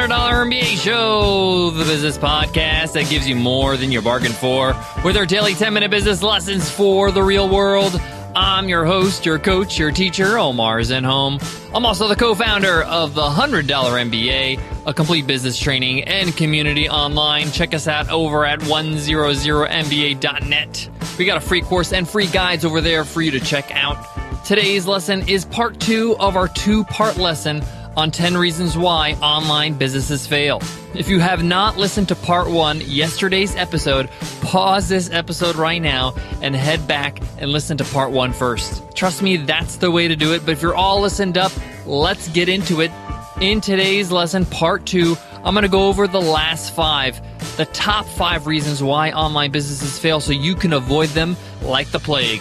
$100 MBA Show, the business podcast that gives you more than you bargained for, with our daily 10-minute business lessons for the real world. I'm your host, your coach, your teacher, Omar Zenhom. I'm also the co-founder of the $100 MBA, a complete business training and community online. Check us out over at 100mba.net. We got a free course and free guides over there for you to check out. Today's lesson is part 2 of our 2-part lesson on 10 reasons why online businesses fail. If you have not listened to part 1, yesterday's episode, pause this episode right now and head back and listen to part 1 first. Trust me, that's the way to do it. But if you're all listened up, let's get into it. In today's lesson, part 2, I'm going to go over the last 5, the top 5 reasons why online businesses fail so you can avoid them like the plague.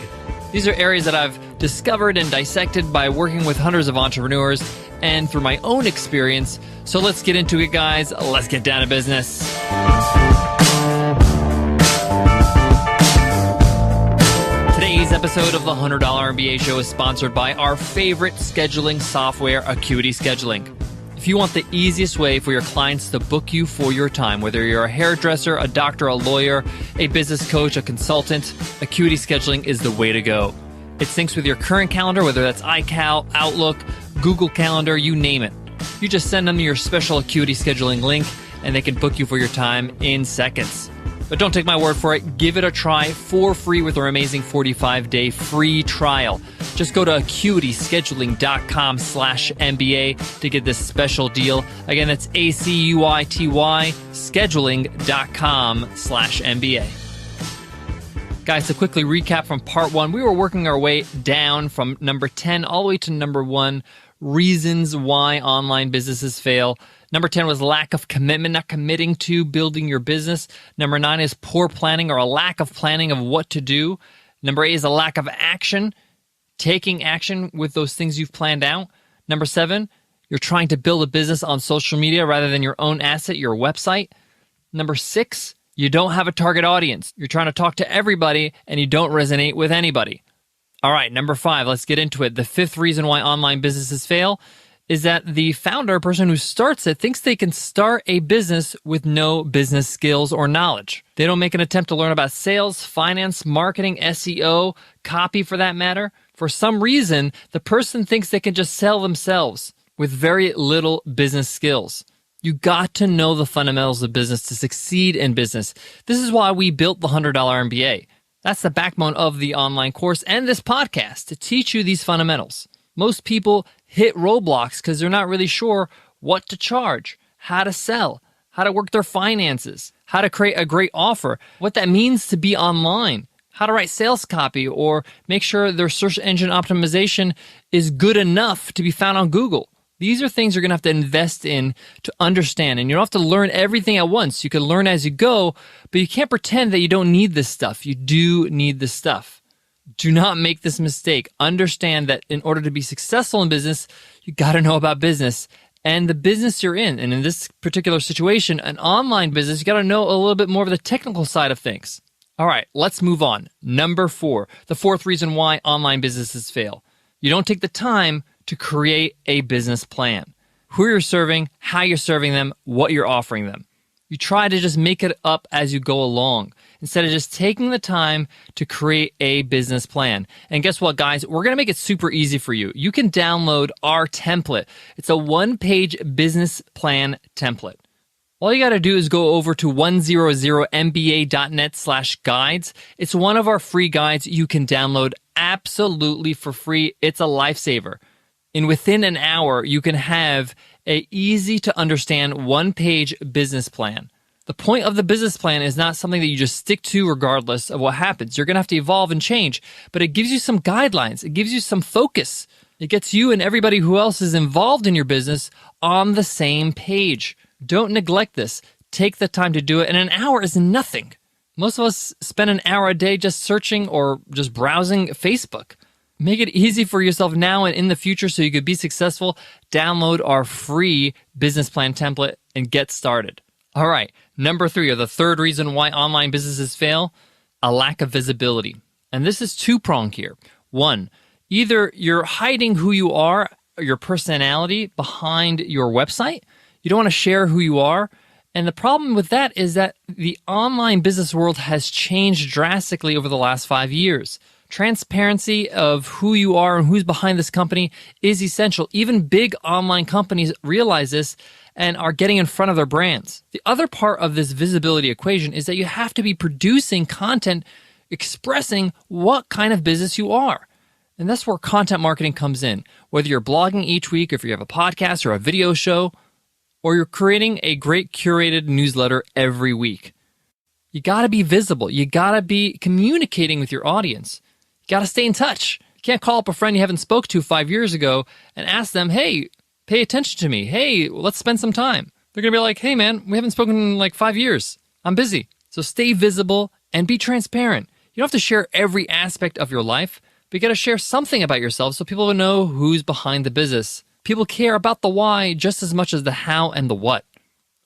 These are areas that I've discovered and dissected by working with hundreds of entrepreneurs and through my own experience. So let's get into it, guys. Let's get down to business. Today's episode of the $100 MBA Show is sponsored by our favorite scheduling software, Acuity Scheduling. If you want the easiest way for your clients to book you for your time, whether you're a hairdresser, a doctor, a lawyer, a business coach, a consultant, Acuity Scheduling is the way to go. It syncs with your current calendar, whether that's iCal, Outlook, Google Calendar, you name it. You just send them your special Acuity Scheduling link, and they can book you for your time in seconds. But don't take my word for it. Give it a try for free with our amazing 45-day free trial. Just go to acuityscheduling.com/MBA to get this special deal. Again, that's ACUITY scheduling.com/MBA. Guys, to quickly recap from part 1, we were working our way down from number 10 all the way to number 1, reasons why online businesses fail. Number 10 was lack of commitment, not committing to building your business. Number 9 is poor planning or a lack of planning of what to do. Number 8 is a lack of action, taking action with those things you've planned out. Number 7, you're trying to build a business on social media rather than your own asset, your website. Number 6, you don't have a target audience. You're trying to talk to everybody and you don't resonate with anybody. All right, number 5, let's get into it. The 5th reason why online businesses fail is that the founder, person who starts it, thinks they can start a business with no business skills or knowledge. They don't make an attempt to learn about sales, finance, marketing, SEO, copy for that matter. For some reason, the person thinks they can just sell themselves with very little business skills. You got to know the fundamentals of business to succeed in business. This is why we built the $100 MBA. That's the backbone of the online course and this podcast, to teach you these fundamentals. Most people hit roadblocks because they're not really sure what to charge, how to sell, how to work their finances, how to create a great offer, what that means to be online, how to write sales copy, or make sure their search engine optimization is good enough to be found on Google. These are things you're going to have to invest in to understand, and you don't have to learn everything at once. You can learn as you go, but you can't pretend that you don't need this stuff. You do need this stuff. Do not make this mistake. Understand that in order to be successful in business, you got to know about business and the business you're in. And in this particular situation, an online business, you got to know a little bit more of the technical side of things. All right, let's move on. Number 4, the 4th reason why online businesses fail. You don't take the time to create a business plan. Who you're serving, how you're serving them, what you're offering them. You try to just make it up as you go along instead of just taking the time to create a business plan. And guess what, guys? We're going to make it super easy for you. You can download our template. It's a 1-page business plan template. All you got to do is go over to 100mba.net/guides. It's one of our free guides you can download absolutely for free. It's a lifesaver. And within an hour, you can have a easy to understand 1-page business plan. The point of the business plan is not something that you just stick to regardless of what happens. You're going to have to evolve and change, but it gives you some guidelines. It gives you some focus. It gets you and everybody who else is involved in your business on the same page. Don't neglect this. Take the time to do it, and an hour is nothing. Most of us spend an hour a day just searching or just browsing Facebook. Make it easy for yourself now and in the future so you could be successful. Download our free business plan template and get started. All right, number 3, or the 3rd reason why online businesses fail, a lack of visibility. And this is two-pronged here. 1, either you're hiding who you are, your personality behind your website. You don't want to share who you are. And the problem with that is that the online business world has changed drastically over the last 5 years. Transparency of who you are and who's behind this company is essential. Even big online companies realize this and are getting in front of their brands. The other part of this visibility equation is that you have to be producing content expressing what kind of business you are. And that's where content marketing comes in. Whether you're blogging each week, if you have a podcast or a video show, or you're creating a great curated newsletter every week. You got to be visible. You got to be communicating with your audience. You got to stay in touch. You can't call up a friend you haven't spoke to 5 years ago and ask them, hey, pay attention to me. Hey, let's spend some time. They're going to be like, hey, man, we haven't spoken in like 5 years. I'm busy. So stay visible and be transparent. You don't have to share every aspect of your life, but you got to share something about yourself so people will know who's behind the business. People care about the why just as much as the how and the what.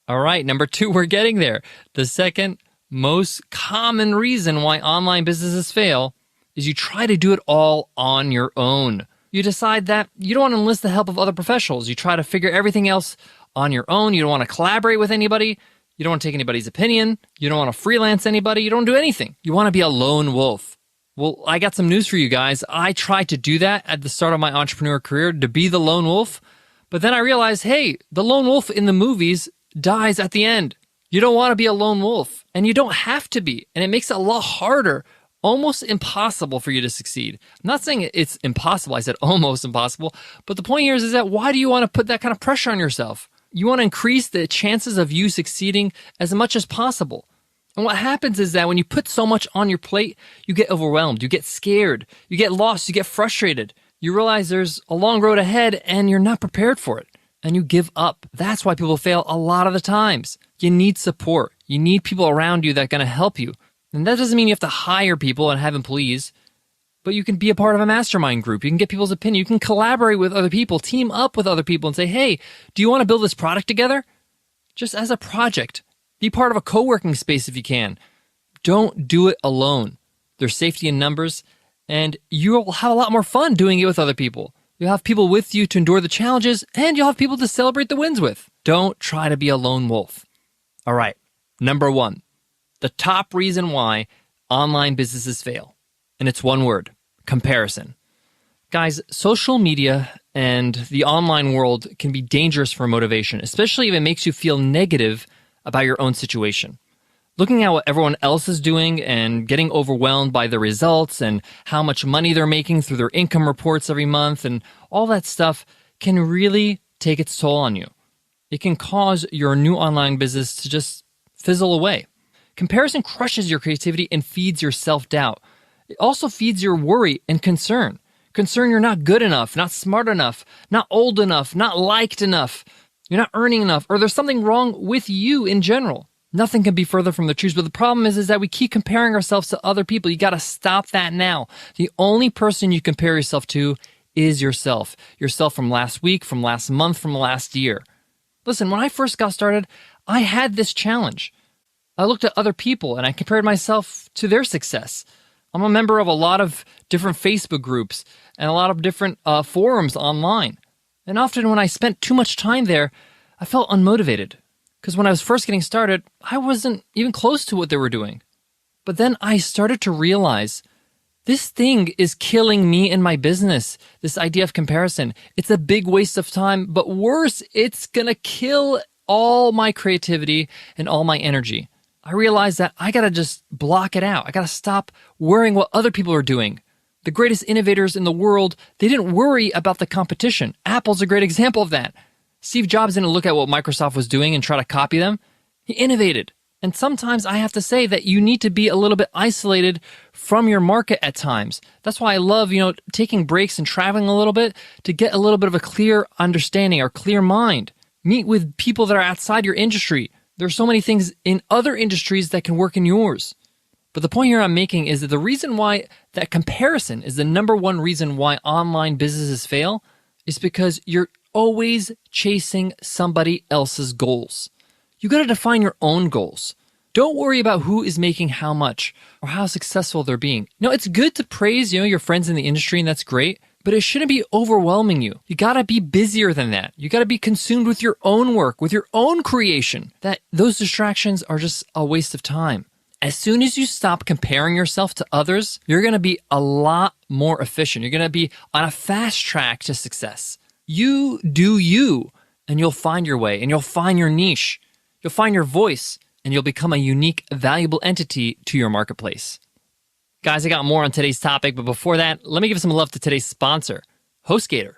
All right, number 2, we're getting there. The second most common reason why online businesses fail is you try to do it all on your own. You decide that you don't want to enlist the help of other professionals. You try to figure everything else on your own. You don't want to collaborate with anybody. You don't want to take anybody's opinion. You don't want to freelance anybody. You don't do anything. You want to be a lone wolf. Well, I got some news for you guys. I tried to do that at the start of my entrepreneur career, to be the lone wolf. But then I realized, hey, the lone wolf in the movies dies at the end. You don't want to be a lone wolf, and you don't have to be. And it makes it a lot harder, almost impossible for you to succeed. I'm not saying it's impossible. I said almost impossible. But the point here is that why do you want to put that kind of pressure on yourself? You want to increase the chances of you succeeding as much as possible. And what happens is that when you put so much on your plate, you get overwhelmed, you get scared, you get lost, you get frustrated. You realize there's a long road ahead and you're not prepared for it. And you give up. That's why people fail a lot of the times. You need support. You need people around you that are going to help you. And that doesn't mean you have to hire people and have employees, but you can be a part of a mastermind group. You can get people's opinion. You can collaborate with other people, team up with other people and say, hey, do you want to build this product together? Just as a project. Be part of a co-working space if you can. Don't do it alone. There's safety in numbers, and you'll have a lot more fun doing it with other people. You'll have people with you to endure the challenges, and you'll have people to celebrate the wins with. Don't try to be a lone wolf. All right, number 1, the top reason why online businesses fail. And it's one word: comparison. Guys, social media and the online world can be dangerous for motivation, especially if it makes you feel negative about your own situation. Looking at what everyone else is doing and getting overwhelmed by the results and how much money they're making through their income reports every month and all that stuff can really take its toll on you. It can cause your new online business to just fizzle away. Comparison crushes your creativity and feeds your self-doubt. It also feeds your worry and concern. Concern you're not good enough, not smart enough, not old enough, not liked enough. You're not earning enough, or there's something wrong with you in general. Nothing can be further from the truth, but the problem is that we keep comparing ourselves to other people. You got to stop that now. The only person you compare yourself to is yourself. Yourself from last week, from last month, from last year. Listen, when I first got started, I had this challenge. I looked at other people and I compared myself to their success. I'm a member of a lot of different Facebook groups and a lot of different forums online. And often when I spent too much time there, I felt unmotivated. Because when I was first getting started, I wasn't even close to what they were doing. But then I started to realize this thing is killing me and my business, this idea of comparison. It's a big waste of time, but worse, it's going to kill all my creativity and all my energy. I realized that I got to just block it out. I got to stop worrying what other people are doing. The greatest innovators in the world, they didn't worry about the competition. Apple's a great example of that. Steve Jobs didn't look at what Microsoft was doing and try to copy them. He innovated. And sometimes I have to say that you need to be a little bit isolated from your market at times. That's why I love, taking breaks and traveling a little bit to get a little bit of a clear understanding or clear mind. Meet with people that are outside your industry. There's so many things in other industries that can work in yours. But the point here I'm making is that the reason why that comparison is the number one reason why online businesses fail is because you're always chasing somebody else's goals. You got to define your own goals. Don't worry about who is making how much or how successful they're being. It's good to praise, your friends in the industry, and that's great. but it shouldn't be overwhelming you. You gotta be busier than that. You gotta be consumed with your own work, with your own creation. Those distractions are just a waste of time. As soon as you stop comparing yourself to others, you're gonna be a lot more efficient. You're gonna be on a fast track to success. You do you, and you'll find your way, and you'll find your niche. You'll find your voice, and you'll become a unique, valuable entity to your marketplace. Guys, I got more on today's topic, but before that, let me give some love to today's sponsor, HostGator.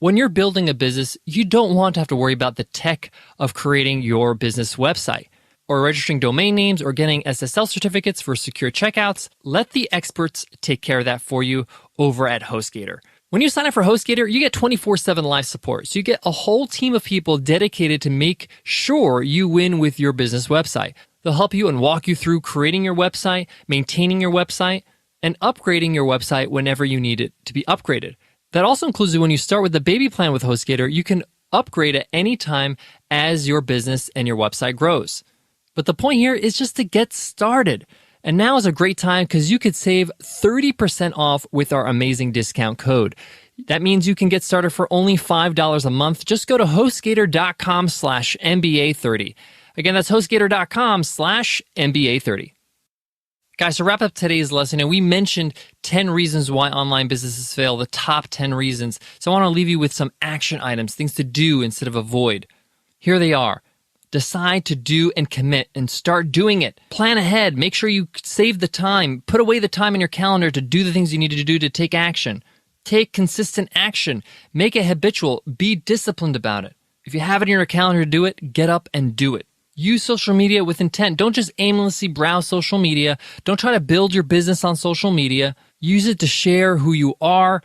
When you're building a business, you don't want to have to worry about the tech of creating your business website, or registering domain names, or getting SSL certificates for secure checkouts. Let the experts take care of that for you over at HostGator. When you sign up for HostGator, you get 24/7 live support. So you get a whole team of people dedicated to make sure you win with your business website. They'll help you and walk you through creating your website, maintaining your website, and upgrading your website whenever you need it to be upgraded. That also includes when you start with the baby plan with HostGator, you can upgrade at any time as your business and your website grows. But the point here is just to get started. And now is a great time because you could save 30% off with our amazing discount code. That means you can get started for only $5 a month. Just go to HostGator.com/MBA30. Again, that's HostGator.com/MBA30. Guys, to wrap up today's lesson, and we mentioned 10 reasons why online businesses fail, the top 10 reasons. So I want to leave you with some action items, things to do instead of avoid. Here they are. Decide to do and commit and start doing it. Plan ahead. Make sure you save the time. Put away the time in your calendar to do the things you need to do to take action. Take consistent action. Make it habitual. Be disciplined about it. If you have it in your calendar to do it, get up and do it. Use social media with intent. Don't just aimlessly browse social media. Don't try to build your business on social media. Use it to share who you are,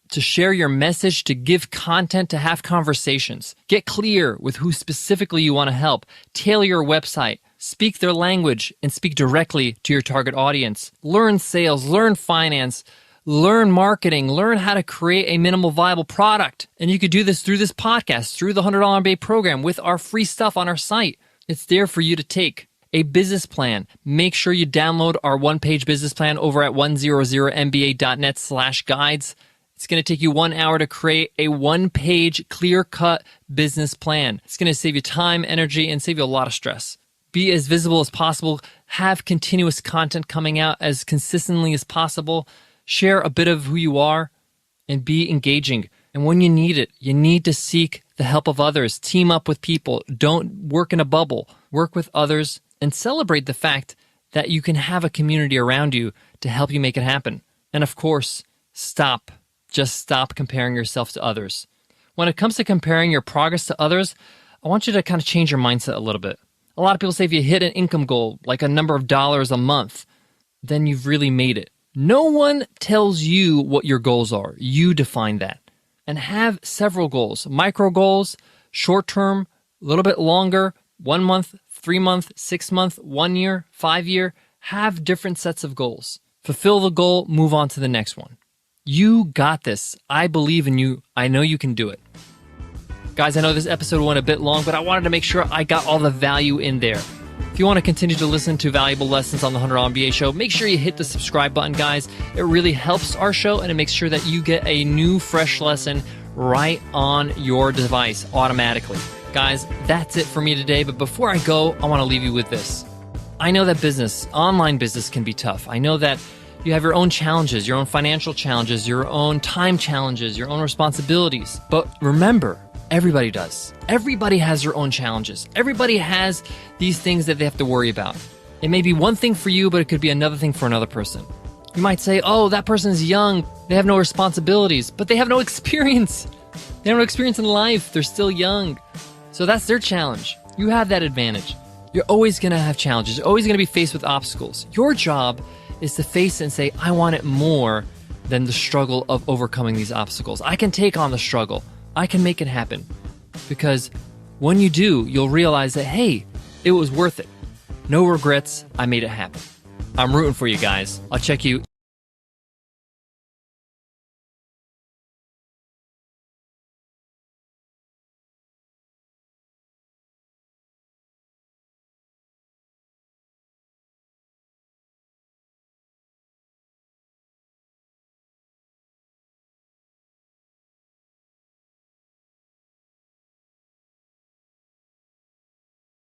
to share your message, to give content, to have conversations. Get clear with who specifically you want to help. Tailor your website. Speak their language and speak directly to your target audience. Learn sales, learn finance, learn marketing, learn how to create a minimal viable product. And you could do this through this podcast, through the $100 MBA program, with our free stuff on our site. It's there for you to take. A business plan. Make sure you download our one-page business plan over at 100mba.net/guides. It's going to take you 1 hour to create a one-page, clear-cut business plan. It's going to save you time, energy, and save you a lot of stress. Be as visible as possible. Have continuous content coming out as consistently as possible. Share a bit of who you are and be engaging. And when you need it, you need to seek the help of others. Team up with people. Don't work in a bubble. Work with others and celebrate the fact that you can have a community around you to help you make it happen. And of course, stop. Just stop comparing yourself to others. When it comes to comparing your progress to others, I want you to kind of change your mindset a little bit. A lot of people say if you hit an income goal, like a number of dollars a month, then you've really made it. No one tells you what your goals are. You define that. And have several goals. Micro goals, short term, a little bit longer, 1 month, 3 month, 6 month, 1 year, 5 year. Have different sets of goals. Fulfill the goal, move on to the next one. You got this. I believe in you. I know you can do it. Guys, I know this episode went a bit long, but I wanted to make sure I got all the value in there. If you want to continue to listen to valuable lessons on the $100 MBA show, make sure you hit the subscribe button, guys. It really helps our show, and it makes sure that you get a new, fresh lesson right on your device automatically. Guys, that's it for me today, but before I go, I want to leave you with this. I know that online business can be tough. I know that you have your own challenges, your own financial challenges, your own time challenges, your own responsibilities. But remember, everybody does. Everybody has their own challenges. Everybody has these things that they have to worry about. It may be one thing for you, but it could be another thing for another person. You might say, oh, that person's young. They have no responsibilities, but they have no experience. They have no experience in life. They're still young. So that's their challenge. You have that advantage. You're always going to have challenges. You're always going to be faced with obstacles. Your job is to face it and say, I want it more than the struggle of overcoming these obstacles. I can take on the struggle. I can make it happen. Because when you do, you'll realize that, hey, it was worth it. No regrets. I made it happen. I'm rooting for you guys. I'll check you